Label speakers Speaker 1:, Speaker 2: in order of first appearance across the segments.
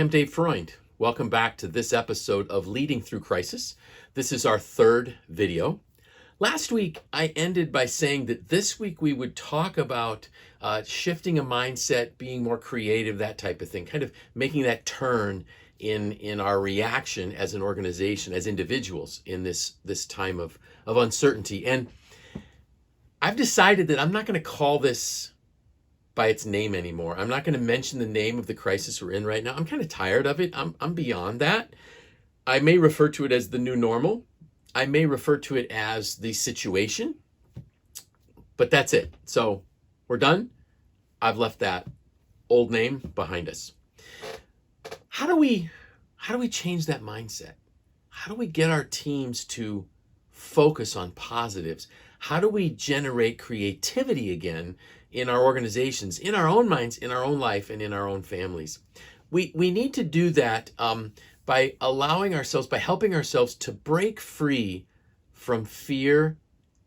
Speaker 1: I'm Dave Freund. Welcome back to this episode of Leading Through Crisis. This is our third video. Last week, I ended by saying that this week we would talk about shifting a mindset, being more creative, that type of thing, kind of making that turn in our reaction as an organization, as individuals in this time of uncertainty. And I've decided that I'm not going to call this by its name anymore. I'm not going to mention the name of the crisis we're in right now. I'm kind of tired of it. I'm beyond that. I may refer to it as the new normal. I may refer to it as the situation, but that's it. So we're done. I've left that old name behind us. How do we change that mindset? How do we get our teams to focus on positives? How do we generate creativity again in our organizations, in our own minds, in our own life, and in our own families? We need to do that by helping ourselves to break free from fear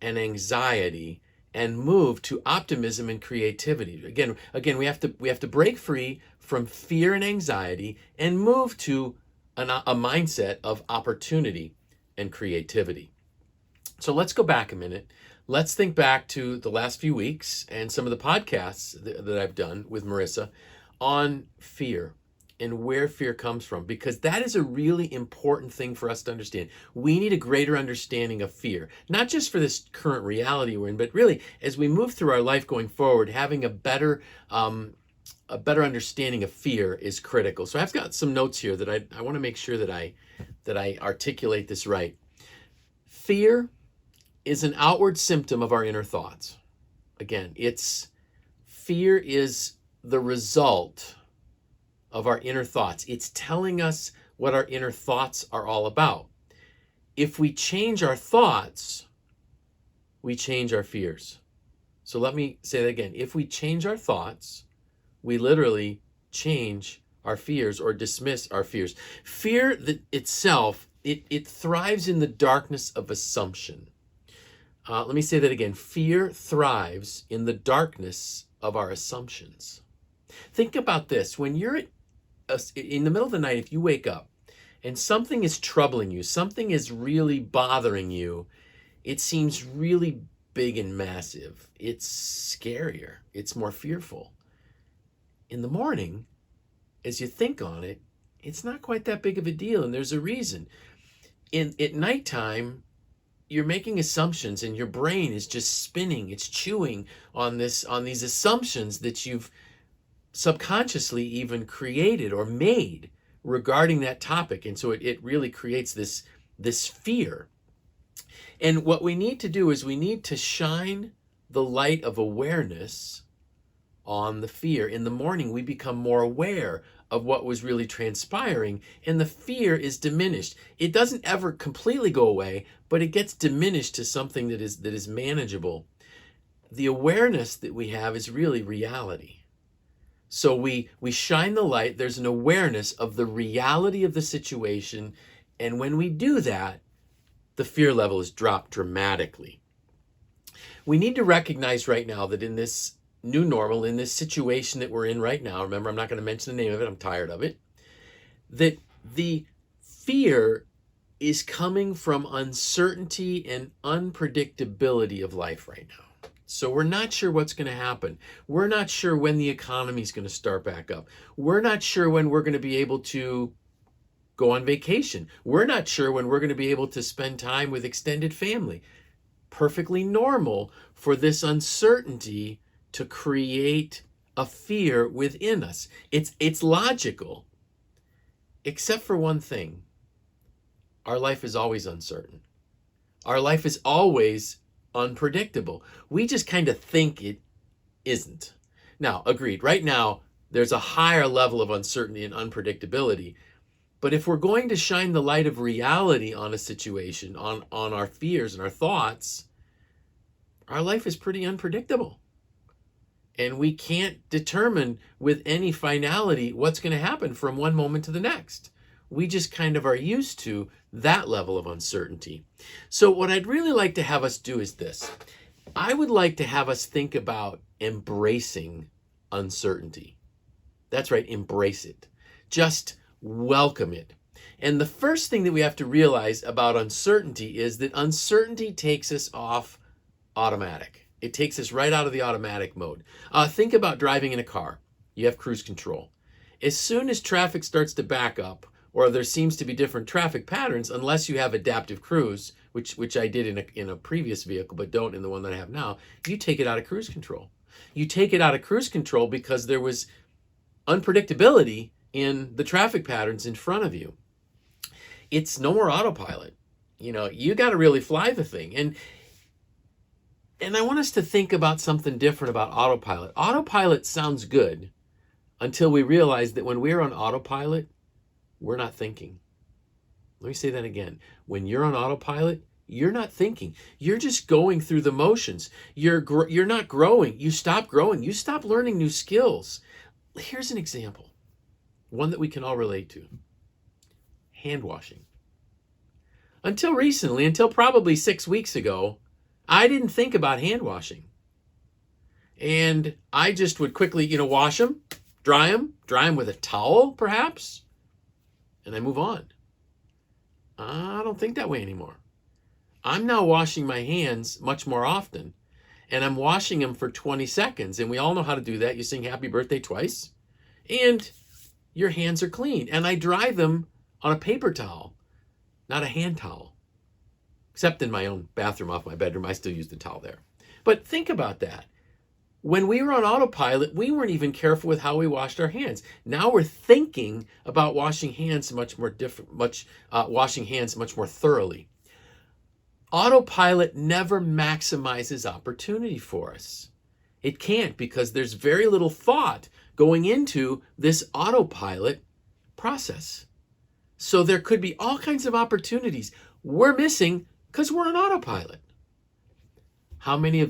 Speaker 1: and anxiety and move to optimism and creativity. Again, we have to break free from fear and anxiety and move to a mindset of opportunity and creativity. So let's go back a minute. Let's think back to the last few weeks and some of the podcasts that I've done with Marissa on fear and where fear comes from, because that is a really important thing for us to understand. We need a greater understanding of fear, not just for this current reality we're in, but really as we move through our life going forward, having a better understanding of fear is critical. So I've got some notes here that I want to make sure that I articulate this right. Fear is an outward symptom of our inner thoughts. Again, fear is the result of our inner thoughts. It's telling us what our inner thoughts are all about. If we change our thoughts, we change our fears. So let me say that again. If we change our thoughts, we literally change our fears or dismiss our fears. Fear itself, it thrives in the darkness of assumption. Let me say that again. Fear thrives in the darkness of our assumptions. Think about this. When you're in the middle of the night, if you wake up and something is troubling you, something is really bothering you, it seems really big and massive. It's scarier. It's more fearful. In the morning, as you think on it, it's not quite that big of a deal, and there's a reason. At nighttime, you're making assumptions and your brain is just spinning. It's chewing on these assumptions that you've subconsciously even created or made regarding that topic. And so it really creates this fear. And what we need to do is we need to shine the light of awareness on the fear. In the morning, we become more aware of what was really transpiring, and the fear is diminished. It doesn't ever completely go away, but it gets diminished to something that is manageable. The awareness that we have is really reality. So we shine the light. There's an awareness of the reality of the situation, and when we do that, the fear level is dropped dramatically. We need to recognize right now that in this new normal, in this situation that we're in right now, remember, I'm not going to mention the name of it, I'm tired of it, that the fear is coming from uncertainty and unpredictability of life right now. So we're not sure what's going to happen. We're not sure when the economy is going to start back up. We're not sure when we're going to be able to go on vacation. We're not sure when we're going to be able to spend time with extended family. Perfectly normal for this uncertainty to create a fear within us. It's logical, except for one thing. Our life is always uncertain. Our life is always unpredictable. We just kind of think it isn't. Now, agreed, right now, there's a higher level of uncertainty and unpredictability. But if we're going to shine the light of reality on a situation, on our fears and our thoughts, our life is pretty unpredictable. And we can't determine with any finality what's going to happen from one moment to the next. We just kind of are used to that level of uncertainty. So what I'd really like to have us do is this. I would like to have us think about embracing uncertainty. That's right, embrace it. Just welcome it. And the first thing that we have to realize about uncertainty is that uncertainty takes us off automatic. It takes us right out of the automatic mode. Think about driving in a car. You have cruise control. As soon as traffic starts to back up, or there seems to be different traffic patterns, unless you have adaptive cruise, which I did in a previous vehicle, but don't in the one that I have now, you take it out of cruise control. You take it out of cruise control because there was unpredictability in the traffic patterns in front of you. It's no more autopilot. You got to really fly the thing. And I want us to think about something different about autopilot. Autopilot sounds good until we realize that when we're on autopilot, we're not thinking. Let me say that again. When you're on autopilot, you're not thinking. You're just going through the motions. You're not growing. You stop growing. You stop learning new skills. Here's an example, one that we can all relate to. Hand washing. Until recently, until probably 6 weeks ago, I didn't think about hand washing. And I just would quickly, wash them, dry them with a towel, perhaps, and I move on. I don't think that way anymore. I'm now washing my hands much more often, and I'm washing them for 20 seconds. And we all know how to do that. You sing happy birthday twice, and your hands are clean. And I dry them on a paper towel, not a hand towel. Except in my own bathroom off my bedroom, I still use the towel there. But think about that. When we were on autopilot, we weren't even careful with how we washed our hands. Now we're thinking about washing hands much more thoroughly. Autopilot never maximizes opportunity for us. It can't, because there's very little thought going into this autopilot process. So there could be all kinds of opportunities we're missing because we're on autopilot. How many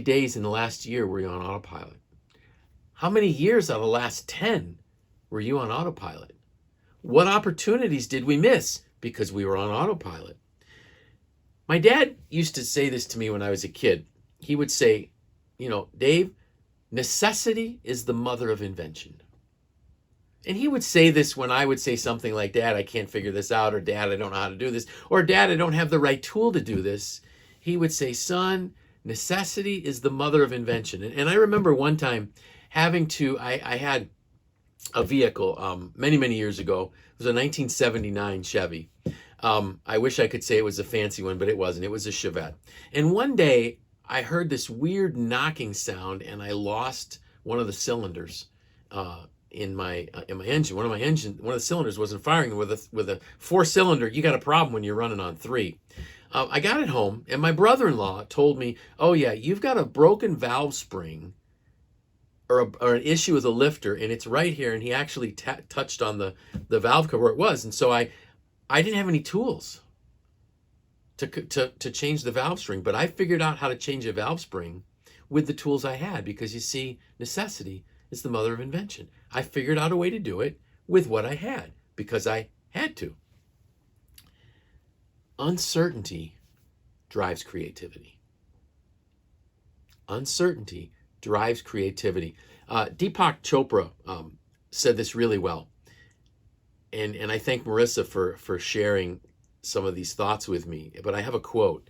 Speaker 1: days in the last year were you on autopilot? How many years out of the last 10 were you on autopilot? What opportunities did we miss because we were on autopilot? My dad used to say this to me when I was a kid. He would say, Dave, necessity is the mother of invention. And he would say this when I would say something like, Dad, I can't figure this out, or Dad, I don't know how to do this, or Dad, I don't have the right tool to do this. He would say, son, necessity is the mother of invention. And I remember one time I had a vehicle many, many years ago. It was a 1979 Chevy. I wish I could say it was a fancy one, but it wasn't. It was a Chevette. And one day I heard this weird knocking sound, and I lost one of the cylinders in my engine. One of the cylinders wasn't firing. With a 4-cylinder, you got a problem when you're running on 3. I got it home, and my brother-in-law told me, oh yeah, you've got a broken valve spring or an issue with a lifter, and it's right here. And he actually touched on the valve cover where it was. And so I didn't have any tools to change the valve spring, but I figured out how to change a valve spring with the tools I had, because you see, necessity is the mother of invention. I figured out a way to do it with what I had because I had to. Uncertainty drives creativity. Uncertainty drives creativity. Deepak Chopra said this really well. And I thank Marissa for sharing some of these thoughts with me. But I have a quote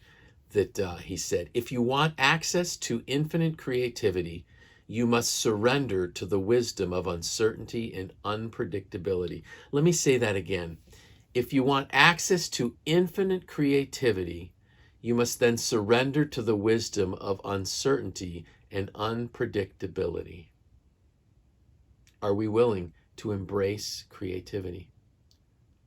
Speaker 1: that he said, if you want access to infinite creativity, you must surrender to the wisdom of uncertainty and unpredictability. Let me say that again. If you want access to infinite creativity, you must then surrender to the wisdom of uncertainty and unpredictability. Are we willing to embrace creativity?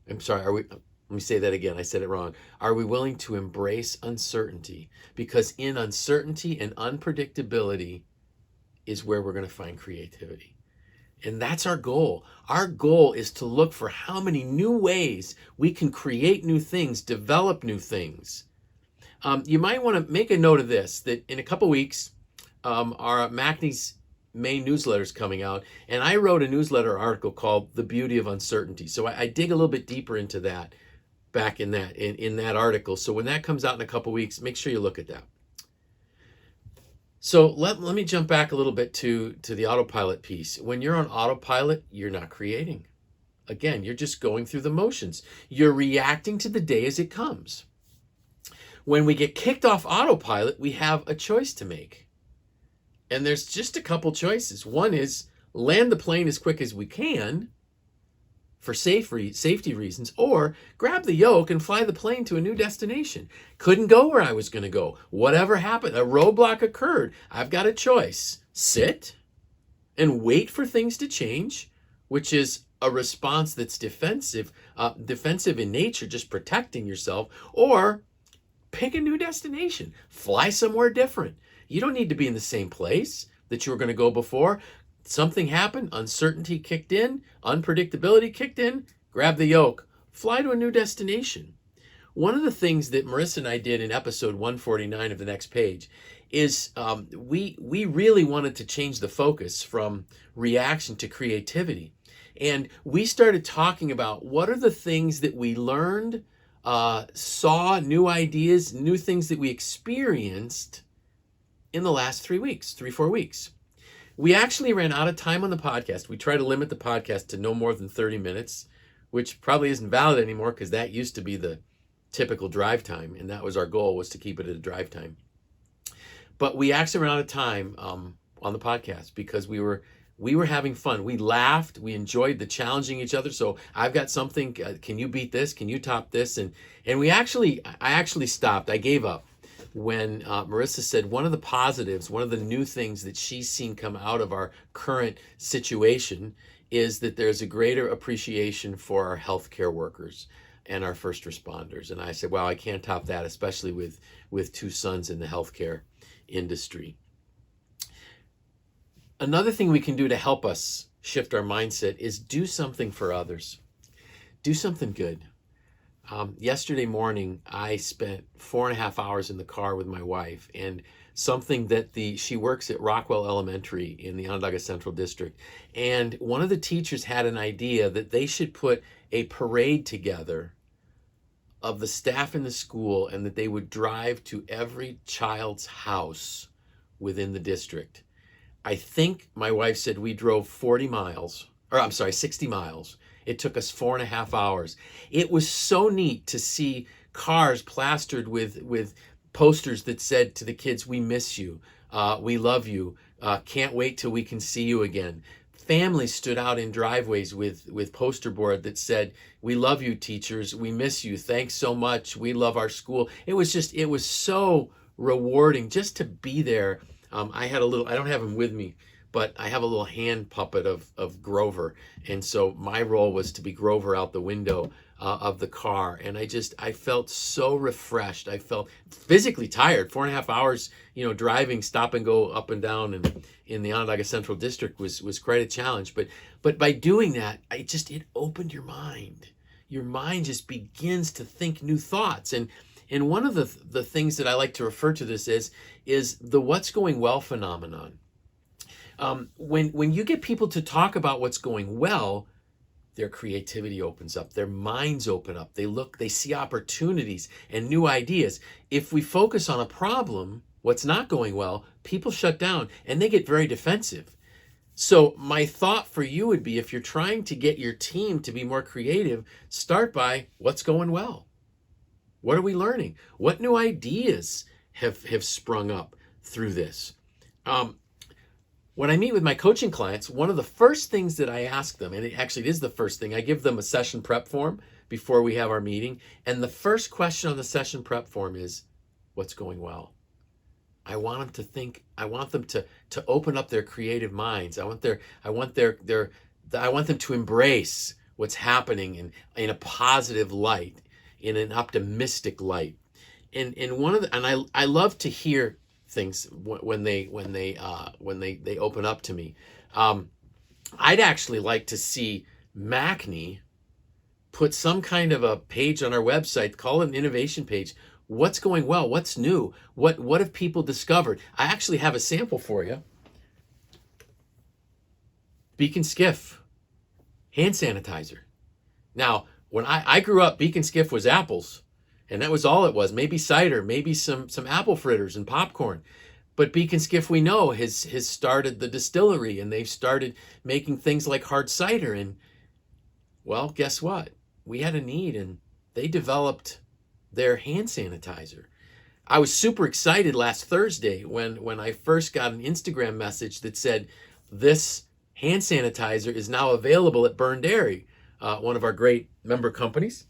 Speaker 1: I'm sorry, let me say that again. I said it wrong. Are we willing to embrace uncertainty? Because in uncertainty and unpredictability is where we're going to find creativity. And that's our goal. Our goal is to look for how many new ways we can create new things, develop new things. You might want to make a note of this, that in a couple weeks, our MACNY's May newsletter is coming out, and I wrote a newsletter article called The Beauty of Uncertainty. So I dig a little bit deeper into that back in that article. So when that comes out in a couple weeks, make sure you look at that. So let me jump back a little bit to the autopilot piece. When you're on autopilot, you're not creating. Again, you're just going through the motions. You're reacting to the day as it comes. When we get kicked off autopilot, we have a choice to make. And there's just a couple choices. One is land the plane as quick as we can for safety reasons, or grab the yoke and fly the plane to a new destination. Couldn't go where I was going to go. Whatever happened, a roadblock occurred. I've got a choice. Sit and wait for things to change, which is a response that's defensive in nature, just protecting yourself, or pick a new destination. Fly somewhere different. You don't need to be in the same place that you were going to go before. Something happened, uncertainty kicked in, unpredictability kicked in, grab the yoke, fly to a new destination. One of the things that Marissa and I did in episode 149 of The Next Page is we really wanted to change the focus from reaction to creativity. And we started talking about what are the things that we learned, saw, new ideas, new things that we experienced in the last 3 weeks, 4 weeks. We actually ran out of time on the podcast. We try to limit the podcast to no more than 30 minutes, which probably isn't valid anymore because that used to be the typical drive time. And that was our goal, was to keep it at a drive time. But we actually ran out of time on the podcast because we were having fun. We laughed. We enjoyed the challenging each other. So I've got something. Can you beat this? Can you top this? And I actually stopped. I gave up when Marissa said one of the positives, one of the new things that she's seen come out of our current situation is that there's a greater appreciation for our healthcare workers and our first responders. And I said, wow, I can't top that, especially with two sons in the healthcare industry. Another thing we can do to help us shift our mindset is do something for others. Do something good. Yesterday morning, I spent 4.5 hours in the car with my wife, and something that she works at Rockwell Elementary in the Onondaga Central District. And one of the teachers had an idea that they should put a parade together of the staff in the school, and that they would drive to every child's house within the district. I think my wife said we drove 60 miles. It took us 4.5 hours. It was so neat to see cars plastered with posters that said to the kids, we miss you, we love you, can't wait till we can see you again. Families stood out in driveways with poster board that said, we love you, teachers, we miss you, thanks so much, we love our school. It was so rewarding just to be there. I don't have him with me, but I have a little hand puppet of Grover. And so my role was to be Grover out the window of the car. And I felt so refreshed. I felt physically tired. 4.5 hours, driving, stop and go up and down and in the Onondaga Central District was quite a challenge. But by doing that, it opened your mind. Your mind just begins to think new thoughts. And one of the things that I like to refer to this is the what's going well phenomenon. When you get people to talk about what's going well, their creativity opens up, their minds open up, they see opportunities and new ideas. If we focus on a problem, what's not going well, people shut down and they get very defensive. So my thought for you would be, if you're trying to get your team to be more creative, start by what's going well. What are we learning? What new ideas have sprung up through this? When I meet with my coaching clients, one of the first things that I ask them, and it is the first thing, I give them a session prep form before we have our meeting. And the first question on the session prep form is, what's going well? I want them to think, I want them to open up their creative minds. I want them to embrace what's happening in a positive light, in an optimistic light. And I love to hear things when they open up to me. I'd actually like to see MACNY put some kind of a page on our website, call it an innovation page. What's going well? What's new? What have people discovered? I actually have a sample for you. Beacon Skiff hand sanitizer. Now, when I grew up, Beacon Skiff was apples, and that was all it was. Maybe cider, maybe some apple fritters and popcorn. But Beacon Skiff, we know, has started the distillery, and they've started making things like hard cider. And well, guess what? We had a need, and they developed their hand sanitizer. I was super excited last Thursday when I first got an Instagram message that said this hand sanitizer is now available at Burn Dairy, one of our great member companies.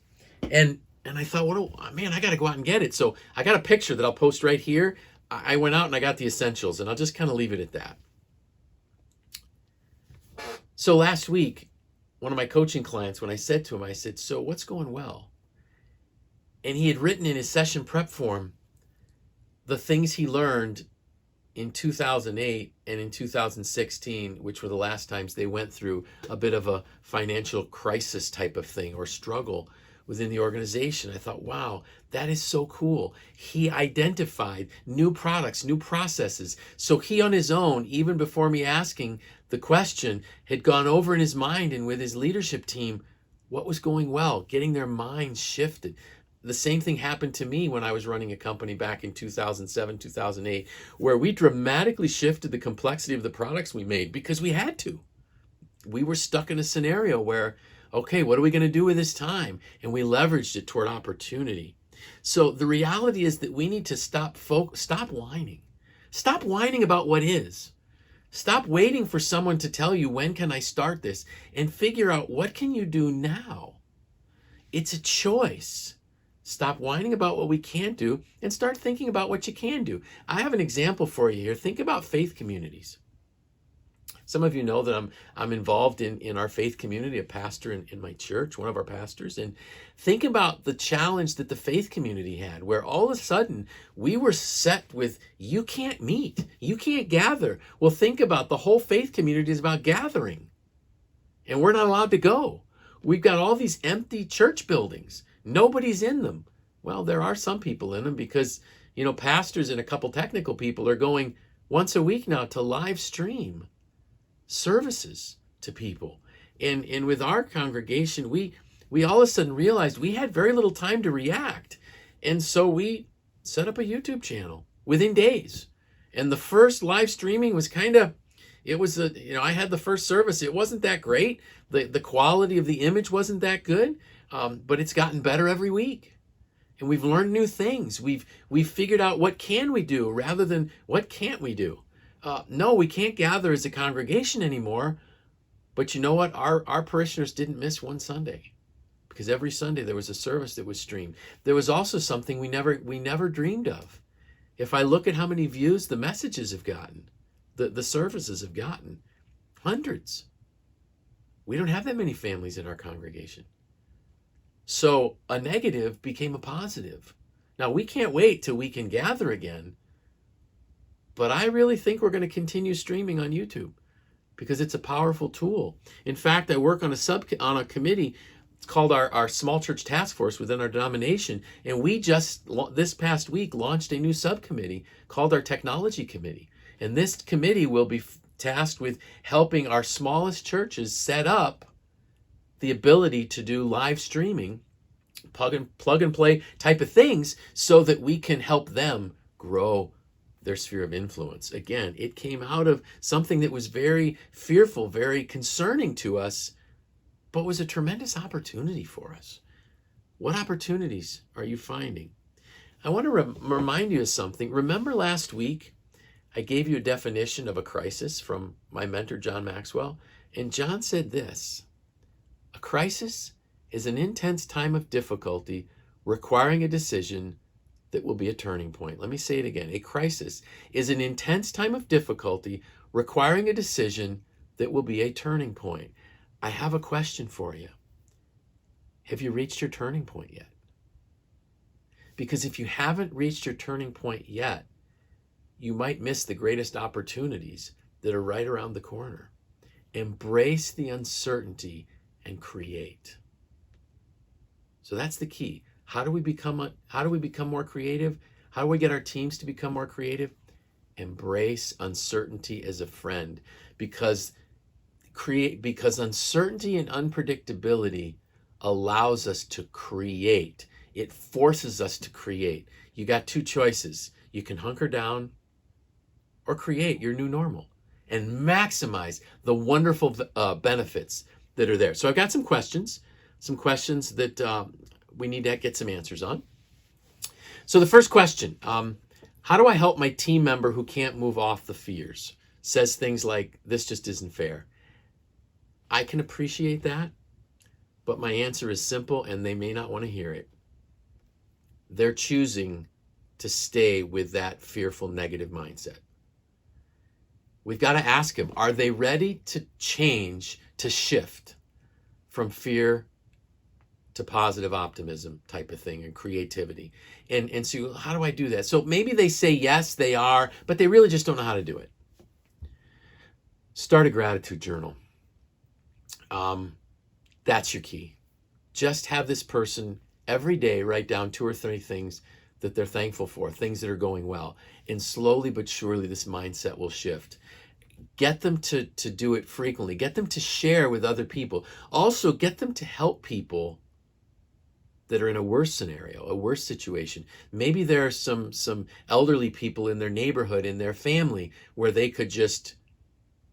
Speaker 1: And I thought, man, I got to go out and get it. So I got a picture that I'll post right here. I went out and I got the essentials, and I'll just kind of leave it at that. So last week, one of my coaching clients, when I said to him, I said, so what's going well? And he had written in his session prep form the things he learned in 2008 and in 2016, which were the last times they went through a bit of a financial crisis type of thing or struggle within the organization. I thought, wow, that is so cool. He identified new products, new processes. So he on his own, even before me asking the question, had gone over in his mind and with his leadership team what was going well, getting their minds shifted. The same thing happened to me when I was running a company back in 2007, 2008, where we dramatically shifted the complexity of the products we made because we had to. We were stuck in a scenario where, okay, what are we going to do with this time? And we leveraged it toward opportunity. So the reality is that we need to stop whining. Stop whining about what is. Stop waiting for someone to tell you, when can I start this? And figure out, what can you do now? It's a choice. Stop whining about what we can't do and start thinking about what you can do. I have an example for you here. Think about faith communities. Some of you know that I'm involved in our faith community, a pastor in my church, one of our pastors. And think about the challenge that the faith community had, where all of a sudden we were set with, you can't meet, you can't gather. Well, think about the whole faith community is about gathering. And we're not allowed to go. We've got all these empty church buildings. Nobody's in them. Well, there are some people in them because, pastors and a couple technical people are going once a week now to live stream services to people. And with our congregation, we all of a sudden realized we had very little time to react. And so we set up a YouTube channel within days. And the first live streaming was I had the first service. It wasn't that great. The quality of the image wasn't that good. But it's gotten better every week. And we've learned new things. We've figured out what can we do rather than what can't we do. No, we can't gather as a congregation anymore. But you know what? Our parishioners didn't miss one Sunday, because every Sunday there was a service that was streamed. There was also something we never dreamed of. If I look at how many views the messages have gotten, the services have gotten, hundreds. We don't have that many families in our congregation. So a negative became a positive. Now, we can't wait till we can gather again, but I really think we're going to continue streaming on YouTube because it's a powerful tool. In fact, I work on a committee. It's called our Small Church Task Force within our denomination, and we just this past week launched a new subcommittee called our Technology Committee. And this committee will be tasked with helping our smallest churches set up the ability to do live streaming, plug and play type of things, so that we can help them grow their sphere of influence. Again, it came out of something that was very fearful, very concerning to us, but was a tremendous opportunity for us. What opportunities are you finding? I want to remind you of something. Remember last week, I gave you a definition of a crisis from my mentor, John Maxwell, and John said this: a crisis is an intense time of difficulty requiring a decision that will be a turning point. Let me say it again. A crisis is an intense time of difficulty requiring a decision that will be a turning point. I have a question for you. Have you reached your turning point yet? Because if you haven't reached your turning point yet, you might miss the greatest opportunities that are right around the corner. Embrace the uncertainty and create. So that's the key. How do we become more creative? How do we get our teams to become more creative? Embrace uncertainty as a friend, because uncertainty and unpredictability allows us to create. It forces us to create. You got two choices. You can hunker down or create your new normal and maximize the wonderful benefits that are there. So I've got some questions that we need to get some answers on. So the first question, how do I help my team member who can't move off the fears? Says things like, this just isn't fair. I can appreciate that, but my answer is simple and they may not want to hear it. They're choosing to stay with that fearful negative mindset. We've got to ask them, are they ready to change, to shift from fear to positive optimism type of thing and creativity? And so how do I do that? So maybe they say yes, they are, but they really just don't know how to do it. Start a gratitude journal. That's your key. Just have this person every day write down 2 or 3 things that they're thankful for, things that are going well. And slowly but surely this mindset will shift. Get them to do it frequently. Get them to share with other people. Also, get them to help people that are in a worse scenario, a worse situation. Maybe there are some elderly people in their neighborhood, in their family, where they could just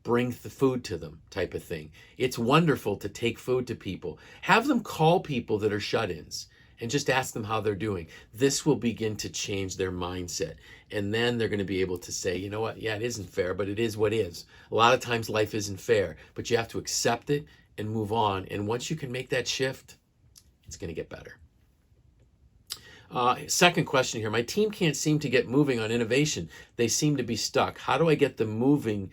Speaker 1: bring the food to them type of thing. It's wonderful to take food to people. Have them call people that are shut-ins and just ask them how they're doing. This will begin to change their mindset. And then they're going to be able to say, you know what, yeah, it isn't fair, but it is what is. A lot of times life isn't fair, but you have to accept it and move on. And once you can make that shift, it's going to get better. Second question here. My team can't seem to get moving on innovation. They seem to be stuck. How do I get them moving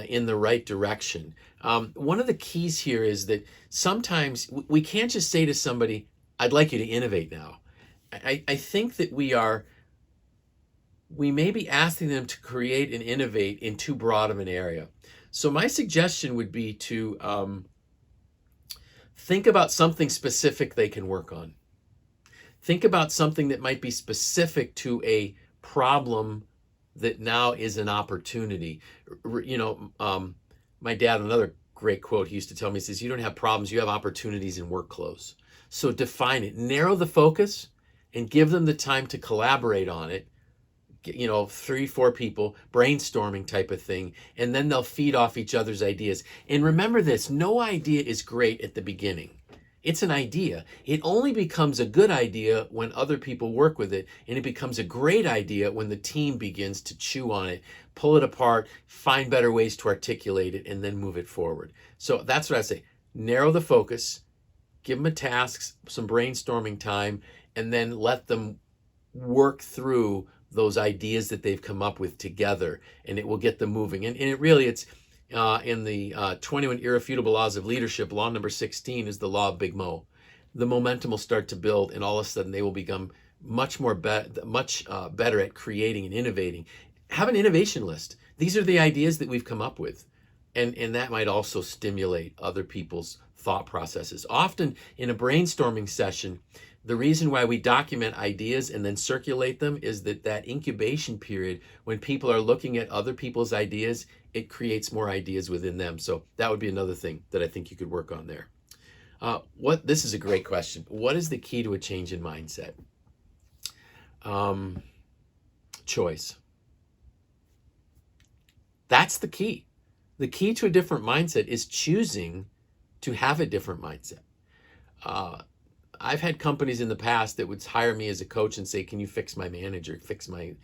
Speaker 1: in the right direction? One of the keys here is that sometimes we can't just say to somebody, I'd like you to innovate now. I think that we may be asking them to create and innovate in too broad of an area. So my suggestion would be to think about something specific they can work on. Think about something that might be specific to a problem that now is an opportunity. My dad, another great quote he used to tell me, he says, you don't have problems, you have opportunities in work clothes. So define it, narrow the focus, and give them the time to collaborate on it. 3-4 people, brainstorming type of thing, and then they'll feed off each other's ideas. And remember this, no idea is great at the beginning. It's an idea. It only becomes a good idea when other people work with it, and it becomes a great idea when the team begins to chew on it, pull it apart, find better ways to articulate it, and then move it forward. So that's what I say. Narrow the focus, give them a task, some brainstorming time, and then let them work through those ideas that they've come up with together, and it will get them moving. And it's in the 21 Irrefutable Laws of Leadership, law number 16 is the law of Big Mo. The momentum will start to build, and all of a sudden they will become much better at creating and innovating. Have an innovation list. These are the ideas that we've come up with, and that might also stimulate other people's thought processes. Often in a brainstorming session, the reason why we document ideas and then circulate them is that incubation period, when people are looking at other people's ideas, it creates more ideas within them. So that would be another thing that I think you could work on there. This is a great question. What is the key to a change in mindset? Choice. That's the key. The key to a different mindset is choosing to have a different mindset. I've had companies in the past that would hire me as a coach and say, can you fix my manager, fix my,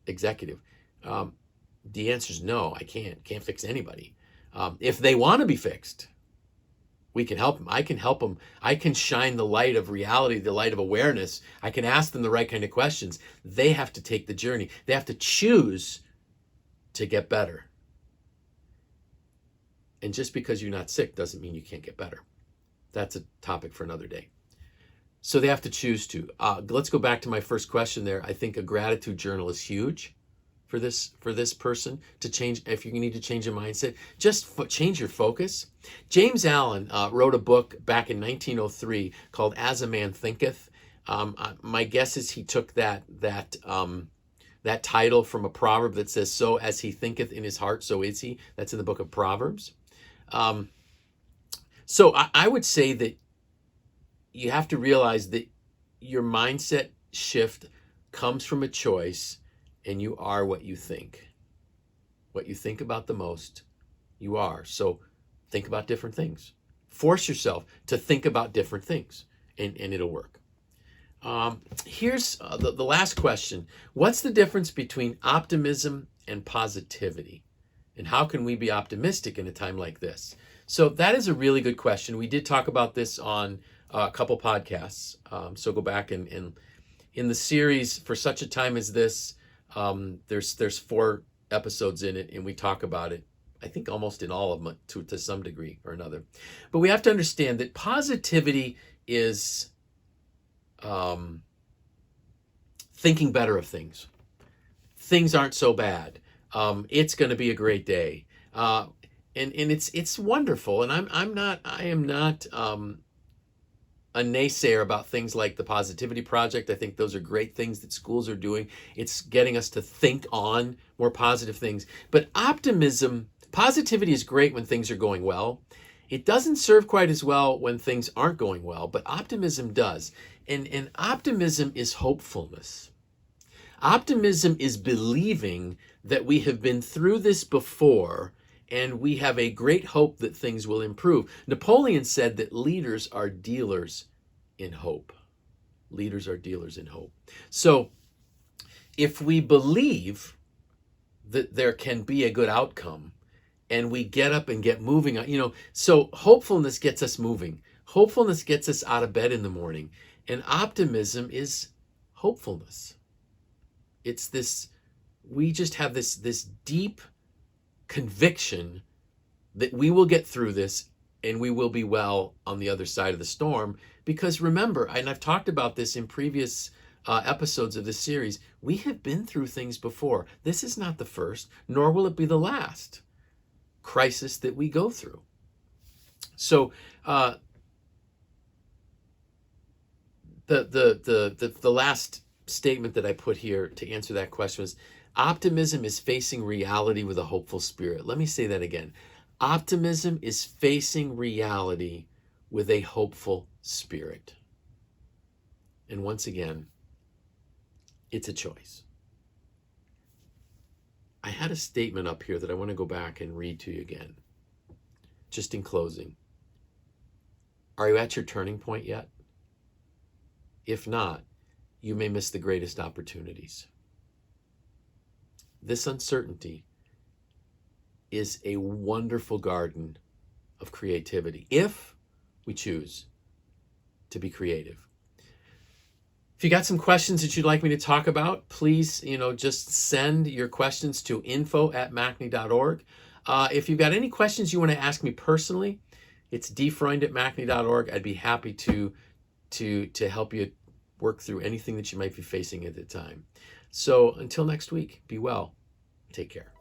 Speaker 1: executive? The answer is no, I can't fix anybody. If they want to be fixed, we can help them. I can help them. I can shine the light of reality, the light of awareness. I can ask them the right kind of questions. They have to take the journey. They have to choose to get better. And just because you're not sick doesn't mean you can't get better. That's a topic for another day. So they have to choose to. Let's go back to my first question there. I think a gratitude journal is huge for this person to change. If you need to change your mindset, just change your focus. James Allen wrote a book back in 1903 called As a Man Thinketh. My guess is he took that title from a proverb that says, so as he thinketh in his heart, so is he. That's in the book of Proverbs. So I would say that you have to realize that your mindset shift comes from a choice, and you are what you think. What you think about the most, you are. So think about different things. Force yourself to think about different things, and it'll work. Here's the last question. What's the difference between optimism and positivity? And how can we be optimistic in a time like this? So that is a really good question. We did talk about this on a couple podcasts. So go back and in the series For Such a Time as This, there's 4 episodes in it, and we talk about it, I think almost in all of them to some degree or another. But we have to understand that positivity is thinking better of things. Things aren't so bad. It's going to be a great day, and it's wonderful. And I am not a naysayer about things like the Positivity Project. I think those are great things that schools are doing. It's getting us to think on more positive things. But positivity is great when things are going well. It doesn't serve quite as well when things aren't going well, but optimism does. And optimism is hopefulness. Optimism is believing that we have been through this before and we have a great hope that things will improve. Napoleon said that leaders are dealers in hope. Leaders are dealers in hope. So if we believe that there can be a good outcome and we get up and get moving, so hopefulness gets us moving. Hopefulness gets us out of bed in the morning. And optimism is hopefulness. It's this, we just have this deep conviction that we will get through this and we will be well on the other side of the storm. Because remember, and I've talked about this in previous episodes of this series, we have been through things before. This is not the first, nor will it be the last crisis that we go through. So the last statement that I put here to answer that question is, optimism is facing reality with a hopeful spirit. Let me say that again. Optimism is facing reality with a hopeful spirit. And once again, it's a choice. I had a statement up here that I want to go back and read to you again. Just in closing. Are you at your turning point yet? If not, you may miss the greatest opportunities. This uncertainty is a wonderful garden of creativity if we choose to be creative. If you got some questions that you'd like me to talk about, please, just send your questions to info@macne.org. If you've got any questions you want to ask me personally, it's dfreund@macne.org. I'd be happy to help you work through anything that you might be facing at the time. So until next week, be well. Take care.